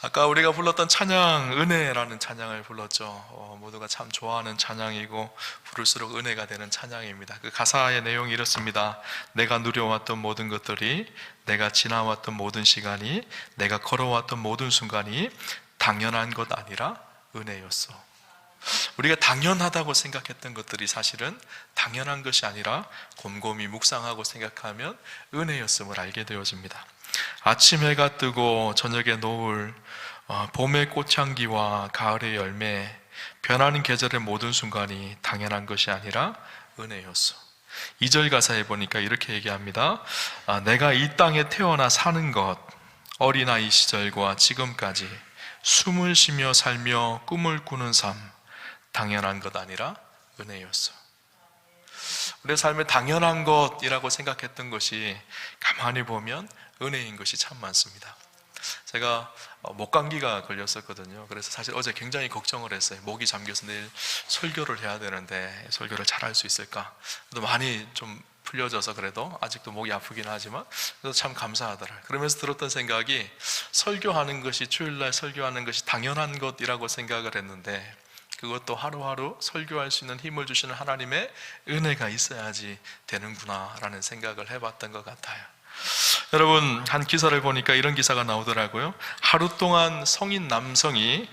아까 우리가 불렀던 찬양, 은혜라는 찬양을 불렀죠. 모두가 참 좋아하는 찬양이고 부를수록 은혜가 되는 찬양입니다. 그 가사의 내용이 이렇습니다. 내가 누려왔던 모든 것들이, 내가 지나왔던 모든 시간이, 내가 걸어왔던 모든 순간이 당연한 것 아니라 은혜였어. 우리가 당연하다고 생각했던 것들이 사실은 당연한 것이 아니라 곰곰이 묵상하고 생각하면 은혜였음을 알게 되어집니다. 아침 해가 뜨고 저녁에 노을, 봄의 꽃향기와 가을의 열매, 변하는 계절의 모든 순간이 당연한 것이 아니라 은혜였어. 2절 가사에 보니까 이렇게 얘기합니다. 내가 이 땅에 태어나 사는 것, 어린아이 시절과 지금까지 숨을 쉬며 살며 꿈을 꾸는 삶, 당연한 것 아니라 은혜였어. 우리의 삶에 당연한 것이라고 생각했던 것이 가만히 보면 은혜인 것이 참 많습니다. 제가 목감기가 걸렸었거든요. 그래서 사실 어제 굉장히 걱정을 했어요. 목이 잠겨서 내일 설교를 해야 되는데 설교를 잘할 수 있을까? 또 많이 좀 풀려져서 그래도 아직도 목이 아프긴 하지만 그래도 참 감사하더라. 그러면서 들었던 생각이, 설교하는 것이, 주일날 설교하는 것이 당연한 것이라고 생각을 했는데 그것도 하루하루 설교할 수 있는 힘을 주시는 하나님의 은혜가 있어야지 되는구나 라는 생각을 해봤던 것 같아요. 여러분, 한 기사를 보니까 이런 기사가 나오더라고요. 하루 동안 성인 남성이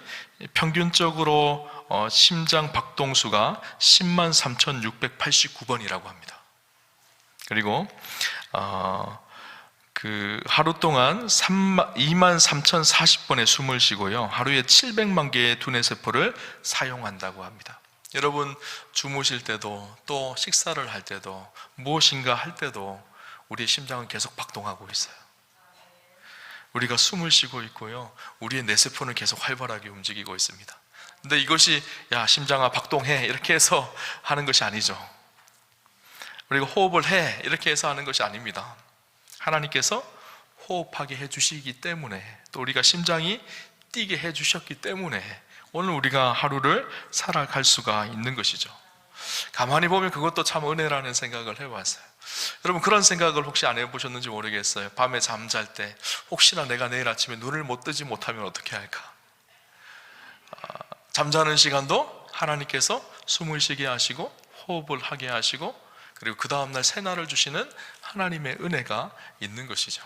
평균적으로 심장 박동수가 10만 3,689번이라고 합니다. 그리고 하루 동안 2만 3,040번의 숨을 쉬고요, 하루에 700만 개의 두뇌 세포를 사용한다고 합니다. 여러분, 주무실 때도 또 식사를 할 때도 무엇인가 할 때도 우리의 심장은 계속 박동하고 있어요. 우리가 숨을 쉬고 있고요, 우리의 뇌세포는 계속 활발하게 움직이고 있습니다. 근데 이것이 야 심장아 박동해 이렇게 해서 하는 것이 아니죠. 우리가 호흡을 해 이렇게 해서 하는 것이 아닙니다. 하나님께서 호흡하게 해주시기 때문에, 또 우리가 심장이 뛰게 해주셨기 때문에 오늘 우리가 하루를 살아갈 수가 있는 것이죠. 가만히 보면 그것도 참 은혜라는 생각을 해봤어요. 여러분, 그런 생각을 혹시 안 해보셨는지 모르겠어요. 밤에 잠잘 때 혹시나 내가 내일 아침에 눈을 못 뜨지 못하면 어떻게 할까? 잠자는 시간도 하나님께서 숨을 쉬게 하시고 호흡을 하게 하시고, 그리고 그 다음날 새날을 주시는 하나님의 은혜가 있는 것이죠.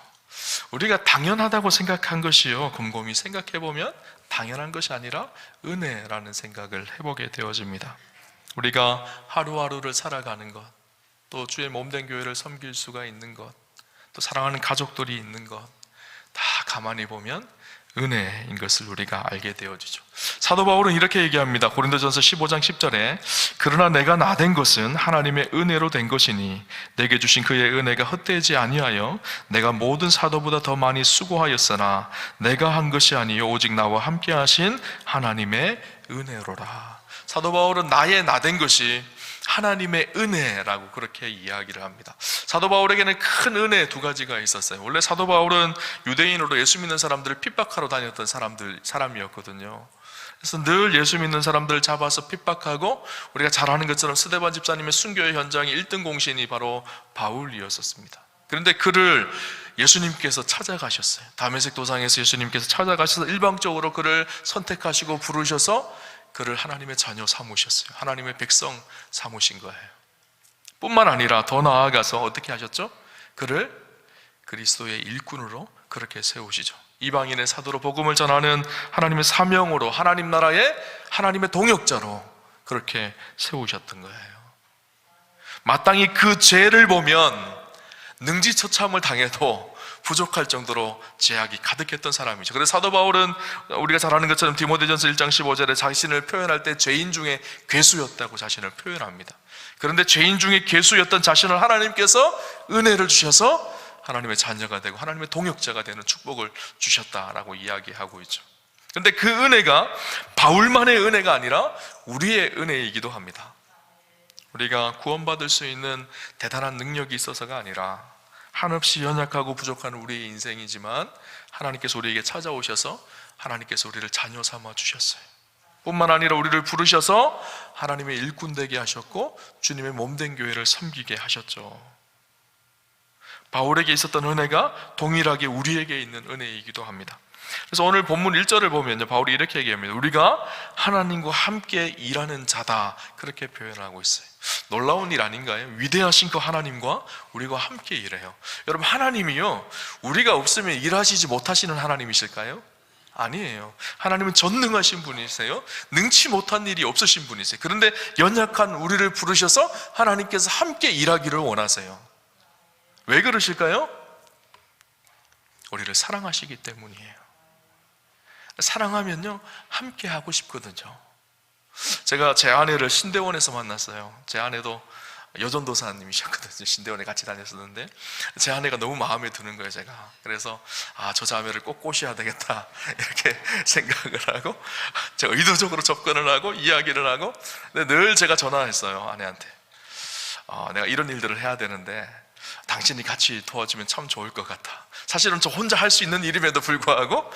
우리가 당연하다고 생각한 것이요, 곰곰이 생각해보면 당연한 것이 아니라 은혜라는 생각을 해보게 되어집니다. 우리가 하루하루를 살아가는 것, 또 주의 몸된 교회를 섬길 수가 있는 것, 또 사랑하는 가족들이 있는 것, 다 가만히 보면 은혜인 것을 우리가 알게 되어지죠. 사도 바울은 이렇게 얘기합니다. 고린도전서 15장 10절에 그러나 내가 나된 것은 하나님의 은혜로 된 것이니 내게 주신 그의 은혜가 헛되지 아니하여 내가 모든 사도보다 더 많이 수고하였으나 내가 한 것이 아니요 오직 나와 함께 하신 하나님의 은혜로라. 사도 바울은 나의 나된 것이 하나님의 은혜라고 그렇게 이야기를 합니다. 사도 바울에게는 큰 은혜 두 가지가 있었어요. 원래 사도 바울은 유대인으로 예수 믿는 사람들을 핍박하러 다녔던 사람이었거든요. 그래서 늘 예수 믿는 사람들을 잡아서 핍박하고, 우리가 잘 아는 것처럼 스데반 집사님의 순교의 현장의 1등 공신이 바로 바울이었었습니다. 그런데 그를 예수님께서 찾아가셨어요. 다메섹 도상에서 예수님께서 찾아가셔서 일방적으로 그를 선택하시고 부르셔서 그를 하나님의 자녀 삼으셨어요. 하나님의 백성 삼으신 거예요. 뿐만 아니라 더 나아가서 어떻게 하셨죠? 그를 그리스도의 일꾼으로 그렇게 세우시죠. 이방인의 사도로 복음을 전하는 하나님의 사명으로, 하나님 나라의 하나님의 동역자로 그렇게 세우셨던 거예요. 마땅히 그 죄를 보면 능지처참을 당해도 부족할 정도로 죄악이 가득했던 사람이죠. 그래서 사도 바울은 우리가 잘 아는 것처럼 디모데전서 1장 15절에 자신을 표현할 때 죄인 중에 괴수였다고 자신을 표현합니다. 그런데 죄인 중에 괴수였던 자신을 하나님께서 은혜를 주셔서 하나님의 자녀가 되고 하나님의 동역자가 되는 축복을 주셨다라고 이야기하고 있죠. 그런데 그 은혜가 바울만의 은혜가 아니라 우리의 은혜이기도 합니다. 우리가 구원받을 수 있는 대단한 능력이 있어서가 아니라 한없이 연약하고 부족한 우리의 인생이지만 하나님께서 우리에게 찾아오셔서 하나님께서 우리를 자녀 삼아 주셨어요. 뿐만 아니라 우리를 부르셔서 하나님의 일꾼 되게 하셨고 주님의 몸된 교회를 섬기게 하셨죠. 바울에게 있었던 은혜가 동일하게 우리에게 있는 은혜이기도 합니다. 그래서 오늘 본문 1절을 보면요, 바울이 이렇게 얘기합니다. 우리가 하나님과 함께 일하는 자다, 그렇게 표현하고 있어요. 놀라운 일 아닌가요? 위대하신 그 하나님과 우리가 함께 일해요. 여러분, 하나님이요, 우리가 없으면 일하시지 못하시는 하나님이실까요? 아니에요. 하나님은 전능하신 분이세요. 능치 못한 일이 없으신 분이세요. 그런데 연약한 우리를 부르셔서 하나님께서 함께 일하기를 원하세요. 왜 그러실까요? 우리를 사랑하시기 때문이에요. 사랑하면요, 함께 하고 싶거든요. 제가 제 아내를 신대원에서 만났어요. 제 아내도 여전도사님이셨거든요. 신대원에 같이 다녔었는데 제 아내가 너무 마음에 드는 거예요, 제가. 그래서 저 자매를 꼭 꼬셔야 되겠다, 이렇게 생각을 하고 제가 의도적으로 접근을 하고 이야기를 하고, 근데 늘 제가 전화했어요, 아내한테. 내가 이런 일들을 해야 되는데 당신이 같이 도와주면 참 좋을 것 같아. 사실은 저 혼자 할 수 있는 일임에도 불구하고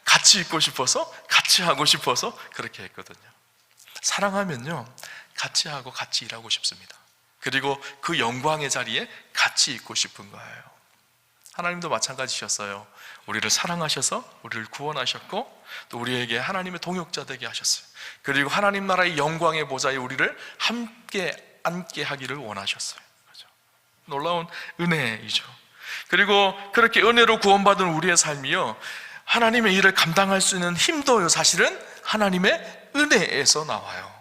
같이 있고 싶어서, 같이 하고 싶어서 그렇게 했거든요. 사랑하면요, 같이 하고 같이 일하고 싶습니다. 그리고 그 영광의 자리에 같이 있고 싶은 거예요. 하나님도 마찬가지셨어요. 우리를 사랑하셔서 우리를 구원하셨고, 또 우리에게 하나님의 동역자 되게 하셨어요. 그리고 하나님 나라의 영광의 보좌에 우리를 함께 앉게 하기를 원하셨어요. 그렇죠? 놀라운 은혜이죠. 그리고 그렇게 은혜로 구원받은 우리의 삶이요, 하나님의 일을 감당할 수 있는 힘도요, 사실은 하나님의 은혜에서 나와요.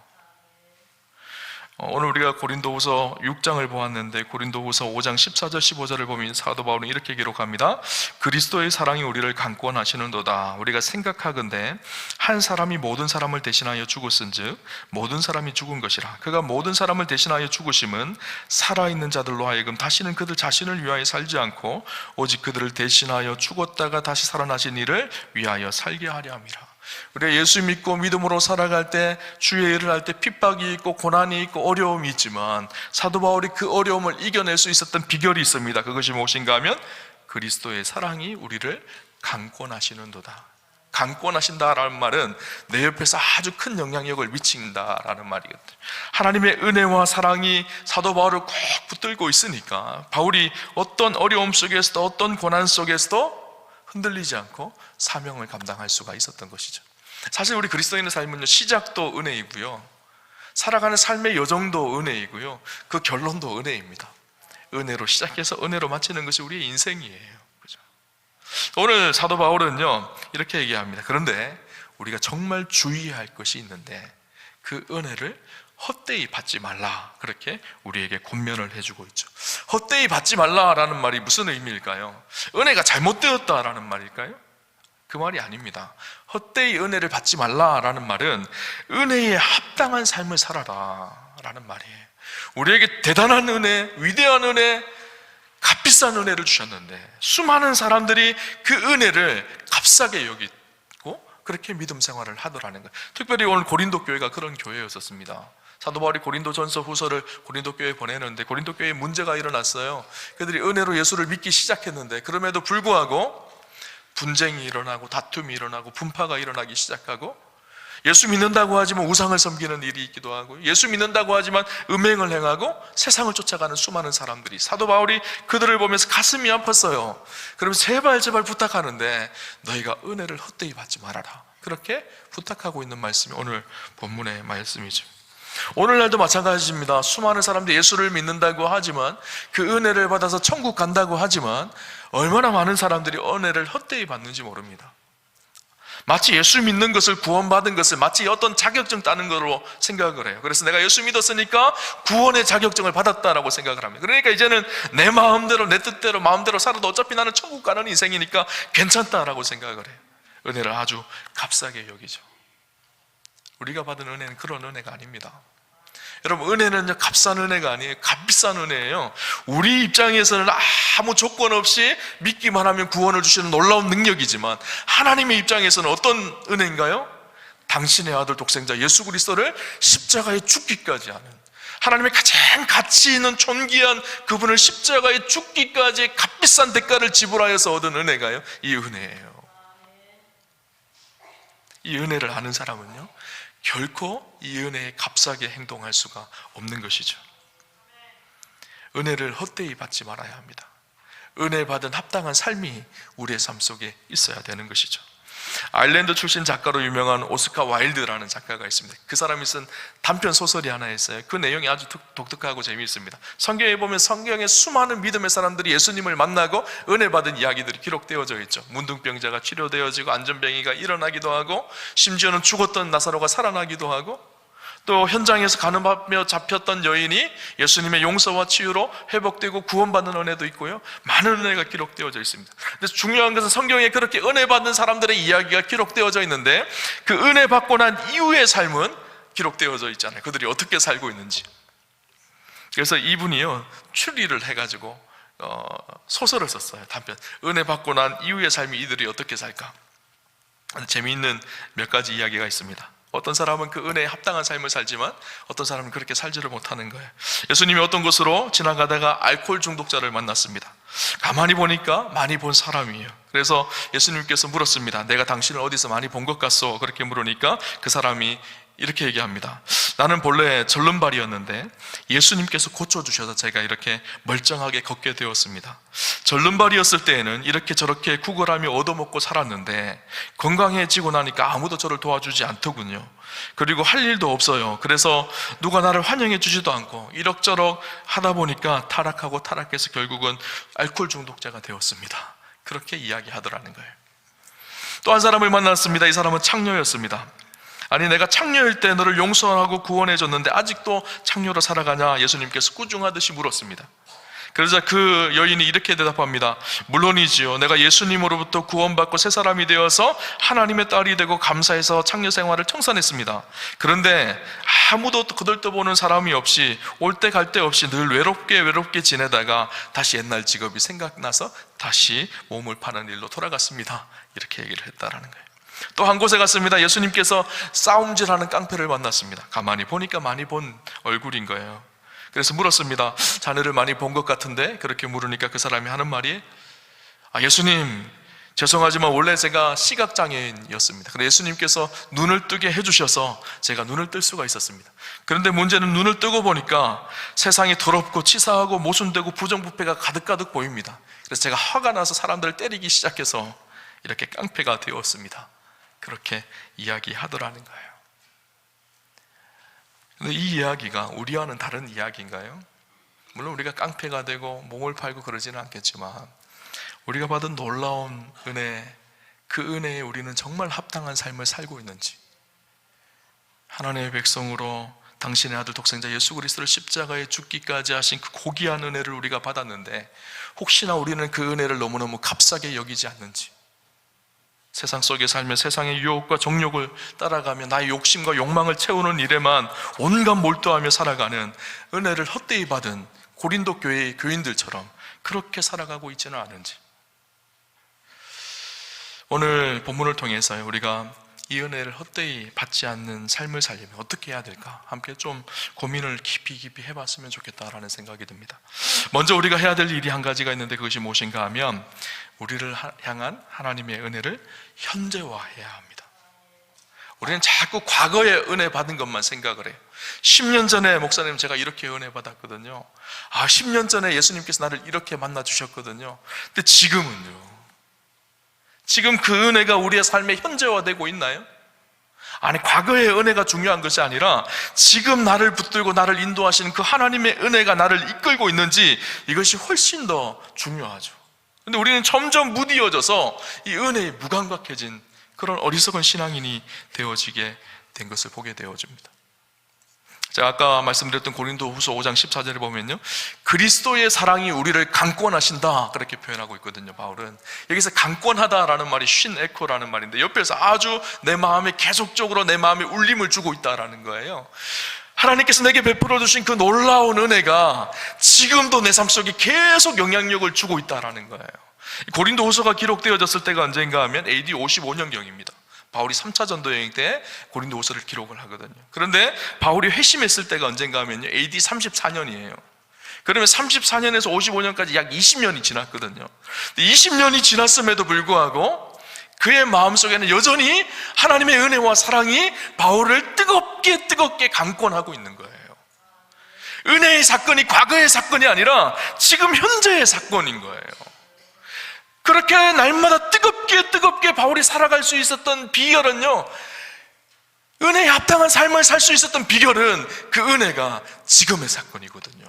오늘 우리가 고린도후서 6장을 보았는데, 고린도후서 5장 14절 15절을 보면 사도 바울은 이렇게 기록합니다. 그리스도의 사랑이 우리를 강권하시는도다. 우리가 생각하건대 한 사람이 모든 사람을 대신하여 죽었은즉 모든 사람이 죽은 것이라. 그가 모든 사람을 대신하여 죽으심은 살아있는 자들로 하여금 다시는 그들 자신을 위하여 살지 않고 오직 그들을 대신하여 죽었다가 다시 살아나신 이를 위하여 살게 하려 함이라. 우리가 예수 믿고 믿음으로 살아갈 때, 주의 일을 할 때 핍박이 있고 고난이 있고 어려움이 있지만 사도 바울이 그 어려움을 이겨낼 수 있었던 비결이 있습니다. 그것이 무엇인가 하면 그리스도의 사랑이 우리를 강권하시는도다. 강권하신다라는 말은 내 옆에서 아주 큰 영향력을 미친다라는 말이거든요. 하나님의 은혜와 사랑이 사도 바울을 꼭 붙들고 있으니까 바울이 어떤 어려움 속에서도 어떤 고난 속에서도 흔들리지 않고 사명을 감당할 수가 있었던 것이죠. 사실 우리 그리스도인의 삶은요, 시작도 은혜이고요, 살아가는 삶의 여정도 은혜이고요, 그 결론도 은혜입니다. 은혜로 시작해서 은혜로 마치는 것이 우리의 인생이에요. 그죠? 오늘 사도 바울은요, 이렇게 얘기합니다. 그런데 우리가 정말 주의해야 할 것이 있는데 그 은혜를 헛되이 받지 말라, 그렇게 우리에게 권면을 해주고 있죠. 헛되이 받지 말라라는 말이 무슨 의미일까요? 은혜가 잘못되었다라는 말일까요? 그 말이 아닙니다. 헛되이 은혜를 받지 말라라는 말은 은혜에 합당한 삶을 살아라 라는 말이에요. 우리에게 대단한 은혜, 위대한 은혜, 값비싼 은혜를 주셨는데 수많은 사람들이 그 은혜를 값싸게 여기고 그렇게 믿음 생활을 하더라는 거예요. 특별히 오늘 고린도 교회가 그런 교회였었습니다. 사도 바울이 고린도 전서 후서를 고린도 교회에 보내는데 고린도 교회에 문제가 일어났어요. 그들이 은혜로 예수를 믿기 시작했는데 그럼에도 불구하고 분쟁이 일어나고 다툼이 일어나고 분파가 일어나기 시작하고, 예수 믿는다고 하지만 우상을 섬기는 일이 있기도 하고, 예수 믿는다고 하지만 음행을 행하고 세상을 쫓아가는 수많은 사람들이, 사도 바울이 그들을 보면서 가슴이 아팠어요. 그러면서 제발 부탁하는데 너희가 은혜를 헛되이 받지 말아라, 그렇게 부탁하고 있는 말씀이 오늘 본문의 말씀이죠. 오늘날도 마찬가지입니다. 수많은 사람들이 예수를 믿는다고 하지만, 그 은혜를 받아서 천국 간다고 하지만 얼마나 많은 사람들이 은혜를 헛되이 받는지 모릅니다. 마치 예수 믿는 것을, 구원받은 것을 마치 어떤 자격증 따는 거로 생각을 해요. 그래서 내가 예수 믿었으니까 구원의 자격증을 받았다라고 생각을 합니다. 그러니까 이제는 내 마음대로, 내 뜻대로, 마음대로 살아도 어차피 나는 천국 가는 인생이니까 괜찮다라고 생각을 해요. 은혜를 아주 값싸게 여기죠. 우리가 받은 은혜는 그런 은혜가 아닙니다. 여러분, 은혜는요, 값싼 은혜가 아니에요. 값비싼 은혜예요. 우리 입장에서는 아무 조건 없이 믿기만 하면 구원을 주시는 놀라운 능력이지만, 하나님의 입장에서는 어떤 은혜인가요? 당신의 아들 독생자 예수 그리스도를 십자가에 죽기까지 하는, 하나님의 가장 가치 있는 존귀한 그분을 십자가에 죽기까지 값비싼 대가를 지불하여서 얻은 은혜가요, 이 은혜예요. 이 은혜를 아는 사람은요, 결코 이 은혜에 값싸게 행동할 수가 없는 것이죠. 은혜를 헛되이 받지 말아야 합니다. 은혜 받은 합당한 삶이 우리의 삶 속에 있어야 되는 것이죠. 아일랜드 출신 작가로 유명한 오스카 와일드라는 작가가 있습니다. 그 사람이 쓴 단편 소설이 하나 있어요. 그 내용이 아주 독특하고 재미있습니다. 성경에 보면 성경에 수많은 믿음의 사람들이 예수님을 만나고 은혜 받은 이야기들이 기록되어져 있죠. 문둥병자가 치료되어지고 안전병이가 일어나기도 하고, 심지어는 죽었던 나사로가 살아나기도 하고, 또 현장에서 간음하며 잡혔던 여인이 예수님의 용서와 치유로 회복되고 구원받는 은혜도 있고요, 많은 은혜가 기록되어져 있습니다. 근데 중요한 것은 성경에 그렇게 은혜 받는 사람들의 이야기가 기록되어져 있는데, 그 은혜 받고 난 이후의 삶은 기록되어져 있잖아요. 그들이 어떻게 살고 있는지. 그래서 이분이요, 추리를 해가지고 소설을 썼어요. 단편. 은혜 받고 난 이후의 삶이 이들이 어떻게 살까. 재미있는 몇 가지 이야기가 있습니다. 어떤 사람은 그 은혜에 합당한 삶을 살지만 어떤 사람은 그렇게 살지를 못하는 거예요. 예수님이 어떤 곳으로 지나가다가 알코올 중독자를 만났습니다. 가만히 보니까 많이 본 사람이에요. 그래서 예수님께서 물었습니다. 내가 당신을 어디서 많이 본 것 같소? 그렇게 물으니까 그 사람이 이렇게 얘기합니다. 나는 본래 절름발이었는데 예수님께서 고쳐주셔서 제가 이렇게 멀쩡하게 걷게 되었습니다. 절름발이었을 때에는 이렇게 저렇게 구걸하며 얻어먹고 살았는데 건강해지고 나니까 아무도 저를 도와주지 않더군요. 그리고 할 일도 없어요. 그래서 누가 나를 환영해 주지도 않고 이럭저럭 하다 보니까 타락하고 타락해서 결국은 알코올 중독자가 되었습니다. 그렇게 이야기하더라는 거예요. 또 한 사람을 만났습니다. 이 사람은 창녀였습니다. 아니, 내가 창녀일 때 너를 용서하고 구원해줬는데 아직도 창녀로 살아가냐? 예수님께서 꾸중하듯이 물었습니다. 그러자 그 여인이 이렇게 대답합니다. 물론이지요. 내가 예수님으로부터 구원받고 새 사람이 되어서 하나님의 딸이 되고 감사해서 창녀 생활을 청산했습니다. 그런데 아무도 거들떠보는 사람이 없이 올 때 갈 데 없이 늘 외롭게 지내다가 다시 옛날 직업이 생각나서 다시 몸을 파는 일로 돌아갔습니다. 이렇게 얘기를 했다라는 거예요. 또 한 곳에 갔습니다. 예수님께서 싸움질하는 깡패를 만났습니다. 가만히 보니까 많이 본 얼굴인 거예요. 그래서 물었습니다. 자네를 많이 본 것 같은데? 그렇게 물으니까 그 사람이 하는 말이, 예수님, 죄송하지만 원래 제가 시각장애인이었습니다. 그런데 예수님께서 눈을 뜨게 해주셔서 제가 눈을 뜰 수가 있었습니다. 그런데 문제는 눈을 뜨고 보니까 세상이 더럽고 치사하고 모순되고 부정부패가 가득가득 보입니다. 그래서 제가 화가 나서 사람들을 때리기 시작해서 이렇게 깡패가 되었습니다. 그렇게 이야기하더라는 거예요. 근데 이 이야기가 우리와는 다른 이야기인가요? 물론 우리가 깡패가 되고 몸을 팔고 그러지는 않겠지만 우리가 받은 놀라운 은혜, 그 은혜에 우리는 정말 합당한 삶을 살고 있는지, 하나님의 백성으로 당신의 아들 독생자 예수 그리스도를 십자가에 죽기까지 하신 그 고귀한 은혜를 우리가 받았는데 혹시나 우리는 그 은혜를 너무너무 값싸게 여기지 않는지, 세상 속에 살며 세상의 유혹과 정욕을 따라가며 나의 욕심과 욕망을 채우는 일에만 온갖 몰두하며 살아가는 은혜를 헛되이 받은 고린도 교회의 교인들처럼 그렇게 살아가고 있지는 않은지, 오늘 본문을 통해서 우리가 이 은혜를 헛되이 받지 않는 삶을 살려면 어떻게 해야 될까? 함께 좀 고민을 깊이 해봤으면 좋겠다라는 생각이 듭니다. 먼저 우리가 해야 될 일이 한 가지가 있는데 그것이 무엇인가 하면 우리를 향한 하나님의 은혜를 현재화해야 합니다. 우리는 자꾸 과거에 은혜 받은 것만 생각을 해요. 10년 전에 목사님 제가 이렇게 은혜 받았거든요. 10년 전에 예수님께서 나를 이렇게 만나 주셨거든요. 근데 지금은요? 지금 그 은혜가 우리의 삶에 현재화되고 있나요? 아니, 과거의 은혜가 중요한 것이 아니라 지금 나를 붙들고 나를 인도하시는 그 하나님의 은혜가 나를 이끌고 있는지, 이것이 훨씬 더 중요하죠. 근데 우리는 점점 무디어져서 이 은혜에 무감각해진 그런 어리석은 신앙인이 되어지게 된 것을 보게 되어집니다. 제가 아까 말씀드렸던 고린도후서 5장 14절에 보면요, 그리스도의 사랑이 우리를 강권하신다 그렇게 표현하고 있거든요. 바울은 여기서 강권하다라는 말이 쉰에코라는 말인데 옆에서 아주 내 마음에 계속적으로 내 마음에 울림을 주고 있다라는 거예요. 하나님께서 내게 베풀어 주신 그 놀라운 은혜가 지금도 내 삶 속에 계속 영향력을 주고 있다라는 거예요. 고린도후서가 기록되어졌을 때가 언젠가 하면 AD 55년경입니다. 바울이 3차 전도 여행 때 고린도후서를 기록을 하거든요. 그런데 바울이 회심했을 때가 언젠가 하면요, AD 34년이에요. 그러면 34년에서 55년까지 약 20년이 지났거든요. 20년이 지났음에도 불구하고 그의 마음속에는 여전히 하나님의 은혜와 사랑이 바울을 뜨겁게 강권하고 있는 거예요. 은혜의 사건이 과거의 사건이 아니라 지금 현재의 사건인 거예요. 그렇게 날마다 뜨겁게 뜨겁게 바울이 살아갈 수 있었던 비결은요, 은혜에 합당한 삶을 살 수 있었던 비결은 그 은혜가 지금의 사건이거든요.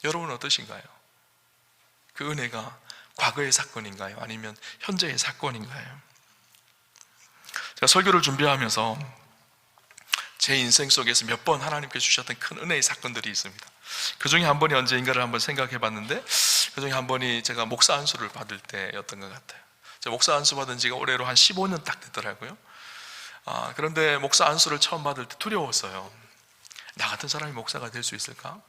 여러분 어떠신가요? 그 은혜가 과거의 사건인가요? 아니면 현재의 사건인가요? 제가 설교를 준비하면서 제 인생 속에서 몇 번 하나님께 주셨던 큰 은혜의 사건들이 있습니다. 그 중에 한 번이 언제인가를 한번 생각해 봤는데, 그 중에 한 번이 제가 목사 안수를 받을 때였던 것 같아요. 제가 목사 안수 받은 지가 올해로 한 15년 딱 됐더라고요. 그런데 목사 안수를 처음 받을 때 두려웠어요. 나 같은 사람이 목사가 될 수 있을까?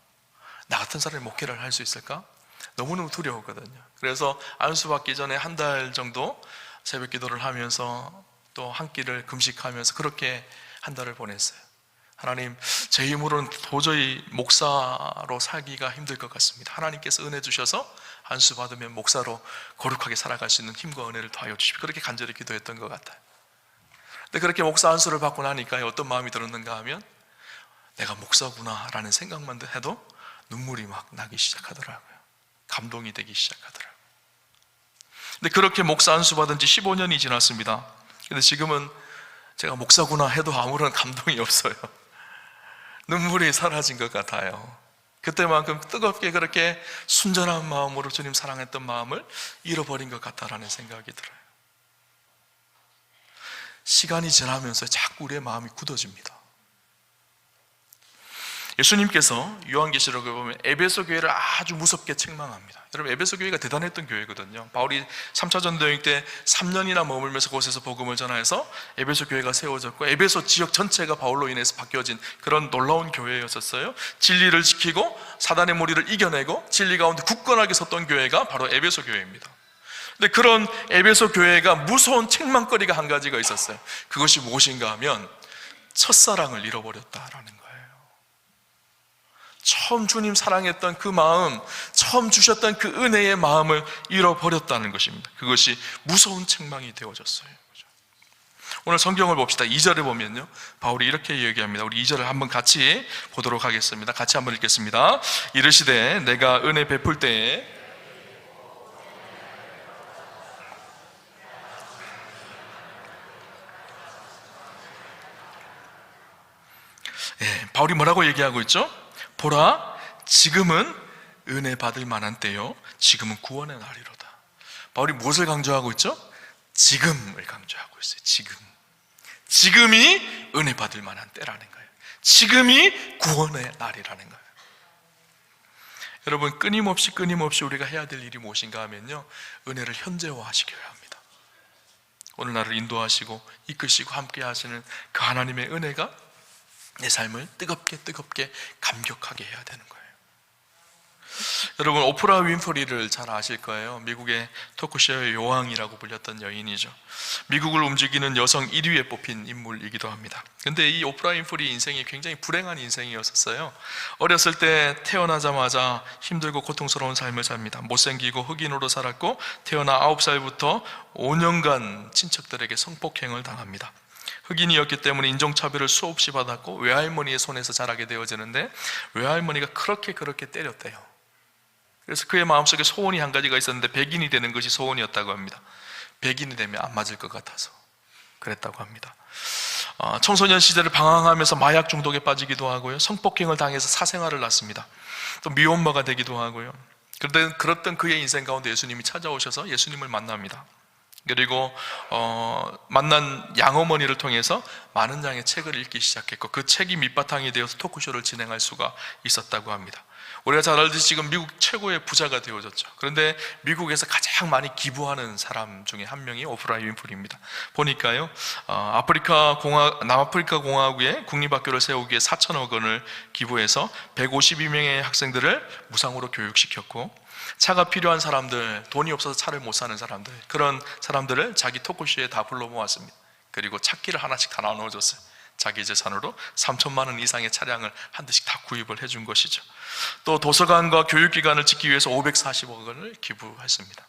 나 같은 사람이 목회를 할 수 있을까? 너무너무 두려웠거든요. 그래서 안수 받기 전에 한 달 정도 새벽 기도를 하면서 또 한 끼를 금식하면서 그렇게 한 달을 보냈어요. 하나님, 제 힘으로는 도저히 목사로 살기가 힘들 것 같습니다. 하나님께서 은혜 주셔서 안수 받으면 목사로 거룩하게 살아갈 수 있는 힘과 은혜를 더하여 주십시오. 그렇게 간절히 기도했던 것 같아요. 근데 그렇게 목사 안수를 받고 나니까 어떤 마음이 들었는가 하면, 내가 목사구나 라는 생각만 해도 눈물이 막 나기 시작하더라고요. 감동이 되기 시작하더라고요. 근데 그렇게 목사 안수 받은 지 15년이 지났습니다. 근데 지금은 제가 목사구나 해도 아무런 감동이 없어요. 눈물이 사라진 것 같아요. 그때만큼 뜨겁게 그렇게 순전한 마음으로 주님 사랑했던 마음을 잃어버린 것 같다라는 생각이 들어요. 시간이 지나면서 자꾸 우리의 마음이 굳어집니다. 예수님께서 요한계시록에 보면 에베소 교회를 아주 무섭게 책망합니다. 여러분, 에베소 교회가 대단했던 교회거든요. 바울이 3차 전도여행 때 3년이나 머물면서 그곳에서 복음을 전하여서 에베소 교회가 세워졌고, 에베소 지역 전체가 바울로 인해서 바뀌어진 그런 놀라운 교회였었어요. 진리를 지키고 사단의 무리를 이겨내고 진리 가운데 굳건하게 섰던 교회가 바로 에베소 교회입니다. 근데 그런 에베소 교회가 무서운 책망거리가 한 가지가 있었어요. 그것이 무엇인가 하면 첫사랑을 잃어버렸다라는 거예요. 처음 주님 사랑했던 그 마음, 처음 주셨던 그 은혜의 마음을 잃어버렸다는 것입니다. 그것이 무서운 책망이 되어졌어요. 오늘 성경을 봅시다. 2절에 보면요, 바울이 이렇게 얘기합니다. 우리 2절을 한번 같이 보도록 하겠습니다. 같이 한번 읽겠습니다. 이르시되 내가 은혜 베풀 때에 바울이 뭐라고 얘기하고 있죠? 보라, 지금은 은혜 받을 만한 때요, 지금은 구원의 날이로다. 바울이 무엇을 강조하고 있죠? 지금을 강조하고 있어요. 지금이 은혜 받을 만한 때라는 거예요. 지금이 구원의 날이라는 거예요. 여러분, 끊임없이 우리가 해야 될 일이 무엇인가 하면요, 은혜를 현재화시켜야 합니다. 오늘날을 인도하시고 이끄시고 함께 하시는 그 하나님의 은혜가 내 삶을 뜨겁게 감격하게 해야 되는 거예요. 여러분, 오프라 윈프리를 잘 아실 거예요. 미국의 토크쇼의 여왕이라고 불렸던 여인이죠. 미국을 움직이는 여성 1위에 뽑힌 인물이기도 합니다. 근데 이 오프라 윈프리 인생이 굉장히 불행한 인생이었었어요. 어렸을 때 태어나자마자 힘들고 고통스러운 삶을 삽니다. 못생기고 흑인으로 살았고, 태어나 9살부터 5년간 친척들에게 성폭행을 당합니다. 흑인이었기 때문에 인종차별을 수없이 받았고, 외할머니의 손에서 자라게 되어지는데, 외할머니가 그렇게 때렸대요. 그래서 그의 마음속에 소원이 한 가지가 있었는데, 백인이 되는 것이 소원이었다고 합니다. 백인이 되면 안 맞을 것 같아서 그랬다고 합니다. 청소년 시절을 방황하면서 마약 중독에 빠지기도 하고요, 성폭행을 당해서 사생활을 낳습니다. 또 미혼모가 되기도 하고요. 그런데 그랬던 그의 인생 가운데 예수님이 찾아오셔서 예수님을 만납니다. 그리고 만난 양어머니를 통해서 많은 양의 책을 읽기 시작했고, 그 책이 밑바탕이 되어서 토크쇼를 진행할 수가 있었다고 합니다. 우리가 잘 알듯이 지금 미국 최고의 부자가 되어졌죠. 그런데 미국에서 가장 많이 기부하는 사람 중에 한 명이 오프라 윈프리입니다. 보니까요, 남아프리카 공화국에 국립학교를 세우기 위해 4천억 원을 기부해서 152명의 학생들을 무상으로 교육시켰고, 차가 필요한 사람들, 돈이 없어서 차를 못 사는 사람들, 그런 사람들을 자기 토크쇼에 다 불러 모았습니다. 그리고 차키를 하나씩 다 나눠줬어요. 자기 재산으로 3천만 원 이상의 차량을 한 대씩 다 구입을 해준 것이죠. 또 도서관과 교육기관을 짓기 위해서 540억 원을 기부했습니다.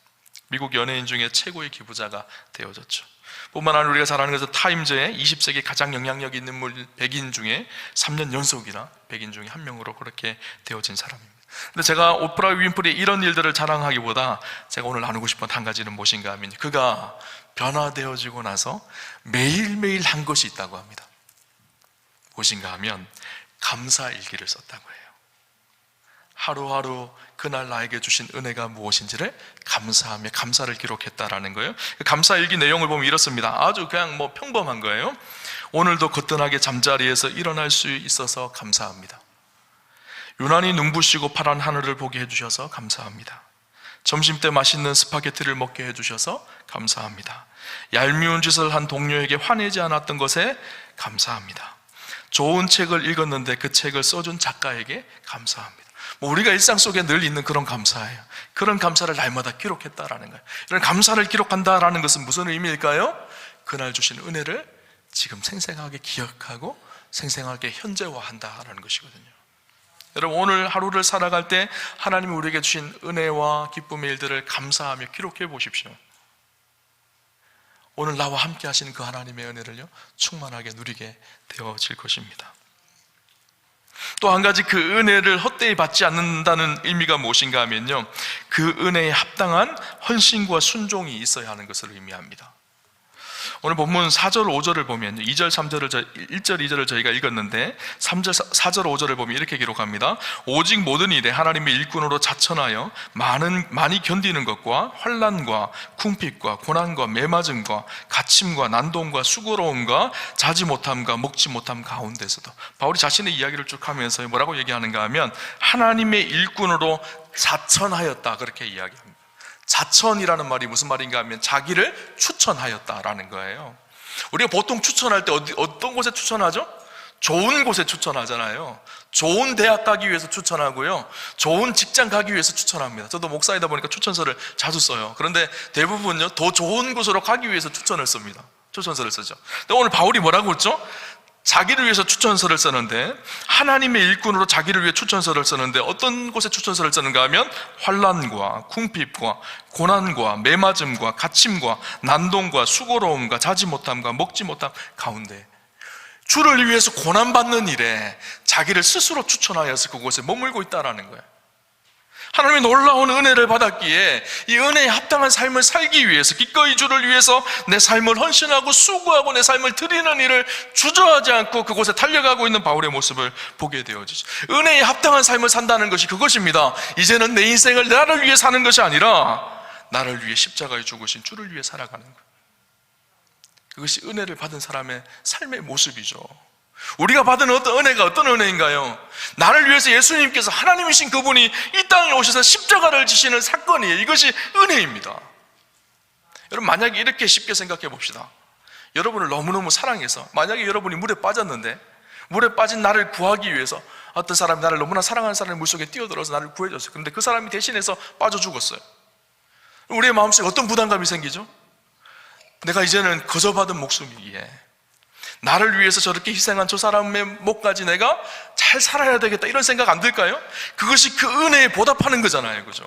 미국 연예인 중에 최고의 기부자가 되어졌죠. 뿐만 아니라 우리가 잘 아는 것은 타임즈의 20세기 가장 영향력 있는 인물 100인 중에 3년 연속이나 100인 중에 한 명으로 그렇게 되어진 사람입니다. 근데 제가 오프라 윈프리 이런 일들을 자랑하기보다 제가 오늘 나누고 싶은 한 가지는 무엇인가 하면, 그가 변화되어지고 나서 매일매일 한 것이 있다고 합니다. 무엇인가 하면 감사일기를 썼다고 해요. 하루하루 그날 나에게 주신 은혜가 무엇인지를 감사하며 감사를 기록했다라는 거예요. 감사일기 내용을 보면 이렇습니다. 아주 그냥 평범한 거예요. 오늘도 거뜬하게 잠자리에서 일어날 수 있어서 감사합니다. 유난히 눈부시고 파란 하늘을 보게 해주셔서 감사합니다. 점심때 맛있는 스파게티를 먹게 해주셔서 감사합니다. 얄미운 짓을 한 동료에게 화내지 않았던 것에 감사합니다. 좋은 책을 읽었는데 그 책을 써준 작가에게 감사합니다. 우리가 일상 속에 늘 있는 그런 감사예요. 그런 감사를 날마다 기록했다라는 거예요. 이런 감사를 기록한다라는 것은 무슨 의미일까요? 그날 주신 은혜를 지금 생생하게 기억하고 생생하게 현재화한다라는 것이거든요. 여러분, 오늘 하루를 살아갈 때 하나님이 우리에게 주신 은혜와 기쁨의 일들을 감사하며 기록해 보십시오. 오늘 나와 함께 하시는 그 하나님의 은혜를요, 충만하게 누리게 되어질 것입니다. 또 한 가지, 그 은혜를 헛되이 받지 않는다는 의미가 무엇인가 하면요, 그 은혜에 합당한 헌신과 순종이 있어야 하는 것을 의미합니다. 오늘 본문 4절 5절을 보면 2절 3절을 1절 2절을 저희가 읽었는데 3절 4절 5절을 보면 이렇게 기록합니다. 오직 모든 일에 하나님의 일꾼으로 자천하여 많이 견디는 것과 환난과 궁핍과 고난과 매맞음과 갇힘과 난동과 수고로움과 자지 못함과 먹지 못함 가운데서도, 바울이 자신의 이야기를 쭉 하면서 뭐라고 얘기하는가 하면 하나님의 일꾼으로 자천하였다, 그렇게 이야기합니다. 자천이라는 말이 무슨 말인가 하면 자기를 추천하였다라는 거예요. 우리가 보통 추천할 때 어떤 곳에 추천하죠? 좋은 곳에 추천하잖아요. 좋은 대학 가기 위해서 추천하고요, 좋은 직장 가기 위해서 추천합니다. 저도 목사이다 보니까 추천서를 자주 써요. 그런데 대부분요, 더 좋은 곳으로 가기 위해서 추천을 씁니다. 추천서를 쓰죠. 근데 오늘 바울이 뭐라고 했죠? 자기를 위해서 추천서를 쓰는데, 하나님의 일꾼으로 자기를 위해 추천서를 쓰는데 어떤 곳에 추천서를 쓰는가 하면 환난과 궁핍과 고난과 매맞음과 갇힘과 난동과 수고로움과 자지 못함과 먹지 못함 가운데, 주를 위해서 고난받는 일에 자기를 스스로 추천하여서 그곳에 머물고 있다는 거예요. 하나님의 놀라운 은혜를 받았기에 이 은혜에 합당한 삶을 살기 위해서 기꺼이 주를 위해서 내 삶을 헌신하고 수고하고 내 삶을 드리는 일을 주저하지 않고 그곳에 달려가고 있는 바울의 모습을 보게 되어지죠. 은혜에 합당한 삶을 산다는 것이 그것입니다. 이제는 내 인생을 나를 위해 사는 것이 아니라 나를 위해 십자가에 죽으신 주를 위해 살아가는 거예요. 그것이 은혜를 받은 사람의 삶의 모습이죠. 우리가 받은 어떤 은혜가 어떤 은혜인가요? 나를 위해서 예수님께서, 하나님이신 그분이 이 땅에 오셔서 십자가를 지시는 사건이에요. 이것이 은혜입니다. 여러분, 만약에 이렇게 쉽게 생각해 봅시다. 여러분을 너무너무 사랑해서, 만약에 여러분이 물에 빠졌는데 물에 빠진 나를 구하기 위해서 어떤 사람이, 나를 너무나 사랑하는 사람이 물속에 뛰어들어서 나를 구해줬어요. 그런데 그 사람이 대신해서 빠져 죽었어요. 우리의 마음속에 어떤 부담감이 생기죠? 내가 이제는 거저받은 목숨이기에 나를 위해서 저렇게 희생한 저 사람의 목까지 내가 잘 살아야 되겠다, 이런 생각 안 들까요? 그것이 그 은혜에 보답하는 거잖아요. 그죠?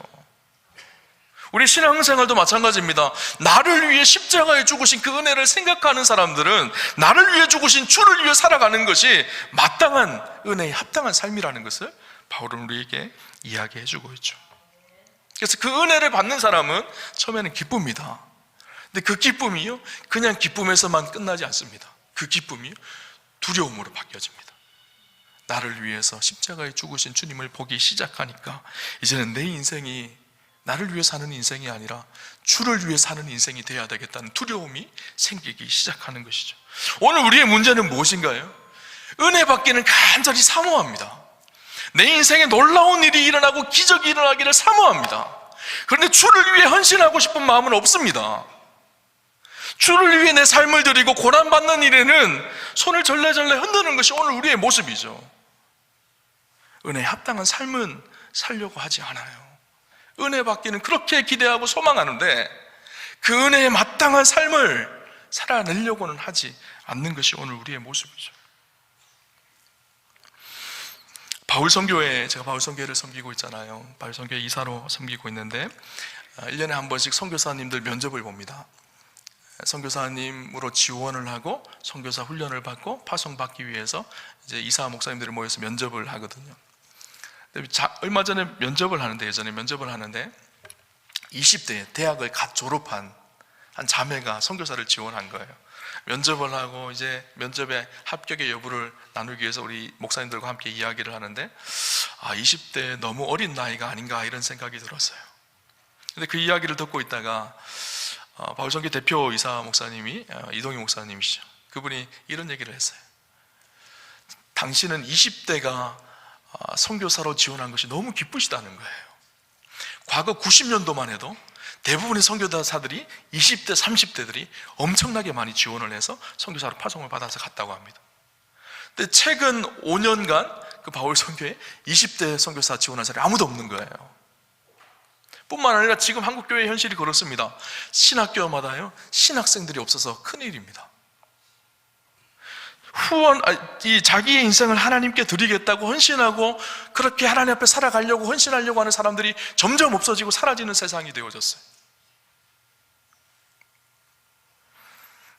우리 신앙생활도 마찬가지입니다. 나를 위해 십자가에 죽으신 그 은혜를 생각하는 사람들은 나를 위해 죽으신 주를 위해 살아가는 것이 마땅한 은혜에 합당한 삶이라는 것을 바울은 우리에게 이야기해 주고 있죠. 그래서 그 은혜를 받는 사람은 처음에는 기쁩니다. 근데 그 기쁨이요, 그냥 기쁨에서만 끝나지 않습니다. 그 기쁨이 두려움으로 바뀌어집니다. 나를 위해서 십자가에 죽으신 주님을 보기 시작하니까 이제는 내 인생이 나를 위해 사는 인생이 아니라 주를 위해 사는 인생이 되어야 되겠다는 두려움이 생기기 시작하는 것이죠. 오늘 우리의 문제는 무엇인가요? 은혜 받기는 간절히 사모합니다. 내 인생에 놀라운 일이 일어나고 기적이 일어나기를 사모합니다. 그런데 주를 위해 헌신하고 싶은 마음은 없습니다. 주를 위해 내 삶을 드리고 고난받는 일에는 손을 절레절레 흔드는 것이 오늘 우리의 모습이죠. 은혜에 합당한 삶은 살려고 하지 않아요. 은혜 받기는 그렇게 기대하고 소망하는데 그 은혜에 마땅한 삶을 살아내려고는 하지 않는 것이 오늘 우리의 모습이죠. 바울선교회, 제가 바울선교회를 섬기고 있잖아요. 바울선교회 이사로 섬기고 있는데 1년에 한 번씩 선교사님들 면접을 봅니다. 선교사님으로 지원을 하고 선교사 훈련을 받고 파송받기 위해서 이제 이사 목사님들이 모여서 면접을 하거든요. 얼마 전에 예전에 면접을 하는데 20대에 대학을 갓 졸업한 한 자매가 선교사를 지원한 거예요. 면접을 하고 이제 면접의 합격의 여부를 나누기 위해서 우리 목사님들과 함께 이야기를 하는데 20대 너무 어린 나이가 아닌가 이런 생각이 들었어요. 근데 그 이야기를 듣고 있다가 바울선교 대표이사 목사님이 이동희 목사님이시죠. 그분이 이런 얘기를 했어요. 당신은 20대가 선교사로 지원한 것이 너무 기쁘시다는 거예요. 과거 90년도만 해도 대부분의 선교사들이 20대, 30대들이 엄청나게 많이 지원을 해서 선교사로 파송을 받아서 갔다고 합니다. 근데 최근 5년간 그 바울 선교에 20대 선교사 지원한 사람이 아무도 없는 거예요. 뿐만 아니라 지금 한국교회의 현실이 그렇습니다. 신학교마다요 신학생들이 없어서 큰일입니다. 자기의 인생을 하나님께 드리겠다고 헌신하고 그렇게 하나님 앞에 살아가려고 헌신하려고 하는 사람들이 점점 없어지고 사라지는 세상이 되어졌어요.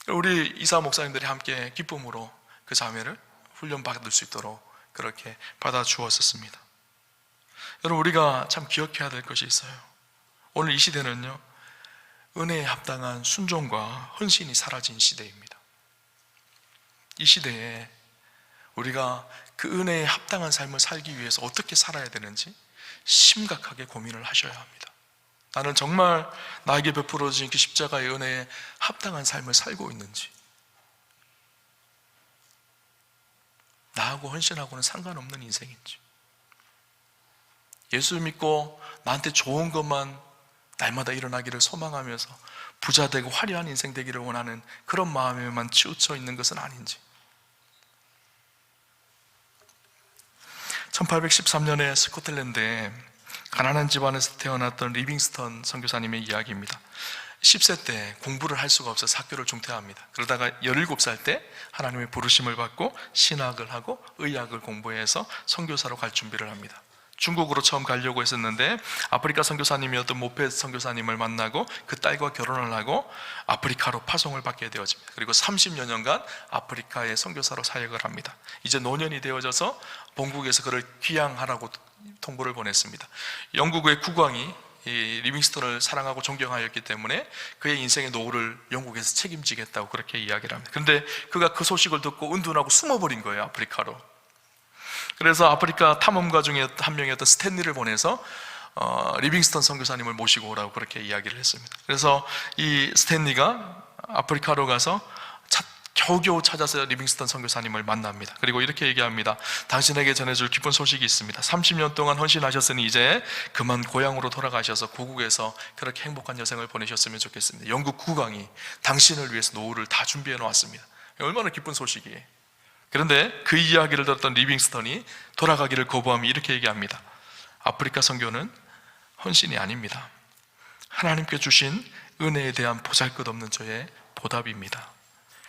우리 이사 목사님들이 함께 기쁨으로 그 자매를 훈련받을 수 있도록 그렇게 받아주었었습니다. 여러분, 우리가 참 기억해야 될 것이 있어요. 오늘 이 시대는요 은혜에 합당한 순종과 헌신이 사라진 시대입니다. 이 시대에 우리가 그 은혜에 합당한 삶을 살기 위해서 어떻게 살아야 되는지 심각하게 고민을 하셔야 합니다. 나는 정말 나에게 베풀어진 그 십자가의 은혜에 합당한 삶을 살고 있는지, 나하고 헌신하고는 상관없는 인생인지, 예수 믿고 나한테 좋은 것만 날마다 일어나기를 소망하면서 부자 되고 화려한 인생 되기를 원하는 그런 마음에만 치우쳐 있는 것은 아닌지. 1813년에 스코틀랜드에 가난한 집안에서 태어났던 리빙스턴 선교사님의 이야기입니다. 10세 때 공부를 할 수가 없어서 학교를 중퇴합니다. 그러다가 17살 때 하나님의 부르심을 받고 신학을 하고 의학을 공부해서 선교사로 갈 준비를 합니다. 중국으로 처음 가려고 했었는데 아프리카 선교사님이었던 모페 선교사님을 만나고 그 딸과 결혼을 하고 아프리카로 파송을 받게 되어집니다. 그리고 30여 년간 아프리카의 선교사로 사역을 합니다. 이제 노년이 되어져서 본국에서 그를 귀향하라고 통보를 보냈습니다. 영국의 국왕이 이 리빙스턴을 사랑하고 존경하였기 때문에 그의 인생의 노후를 영국에서 책임지겠다고 그렇게 이야기를 합니다. 그런데 그가 그 소식을 듣고 은둔하고 숨어버린 거예요, 아프리카로. 그래서 아프리카 탐험가 중에 한 명이었던 스탠리를 보내서 리빙스턴 선교사님을 모시고 오라고 그렇게 이야기를 했습니다. 그래서 이 스탠리가 아프리카로 가서 겨우겨우 찾아서 리빙스턴 선교사님을 만납니다. 그리고 이렇게 얘기합니다. 당신에게 전해줄 기쁜 소식이 있습니다. 30년 동안 헌신하셨으니 이제 그만 고향으로 돌아가셔서 고국에서 그렇게 행복한 여생을 보내셨으면 좋겠습니다. 영국 국왕이 당신을 위해서 노후를 다 준비해 놓았습니다. 얼마나 기쁜 소식이에요. 그런데 그 이야기를 들었던 리빙스턴이 돌아가기를 거부하며 이렇게 얘기합니다. 아프리카 선교는 헌신이 아닙니다. 하나님께 주신 은혜에 대한 보잘것없는 저의 보답입니다.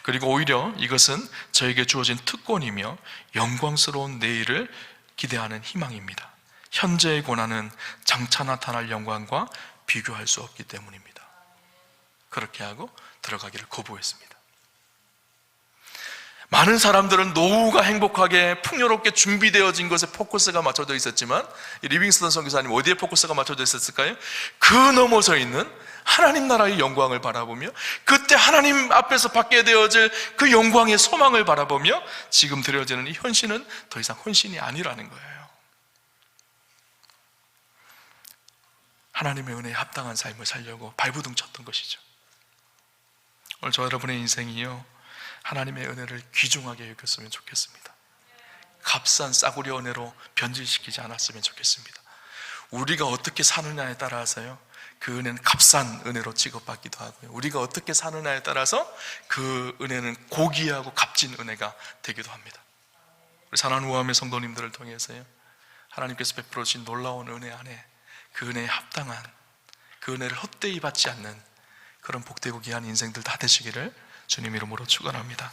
그리고 오히려 이것은 저에게 주어진 특권이며 영광스러운 내일을 기대하는 희망입니다. 현재의 고난은 장차 나타날 영광과 비교할 수 없기 때문입니다. 그렇게 하고 들어가기를 거부했습니다. 많은 사람들은 노후가 행복하게 풍요롭게 준비되어진 것에 포커스가 맞춰져 있었지만 이 리빙스턴 선교사님 어디에 포커스가 맞춰져 있었을까요? 그 넘어서 있는 하나님 나라의 영광을 바라보며 그때 하나님 앞에서 받게 되어질 그 영광의 소망을 바라보며 지금 드려지는 이 헌신은 더 이상 헌신이 아니라는 거예요. 하나님의 은혜에 합당한 삶을 살려고 발부둥 쳤던 것이죠. 오늘 저 여러분의 인생이요 하나님의 은혜를 귀중하게 여겼으면 좋겠습니다. 값싼 싸구려 은혜로 변질시키지 않았으면 좋겠습니다. 우리가 어떻게 사느냐에 따라서요 그 은혜는 값싼 은혜로 취급받기도 하고요, 우리가 어떻게 사느냐에 따라서 그 은혜는 고귀하고 값진 은혜가 되기도 합니다. 우리 사랑하는 우아함의 성도님들을 통해서요 하나님께서 베풀어 주신 놀라운 은혜 안에 그 은혜에 합당한, 그 은혜를 헛되이 받지 않는 그런 복되고 귀한 인생들 다 되시기를 주님 이름으로 축원합니다.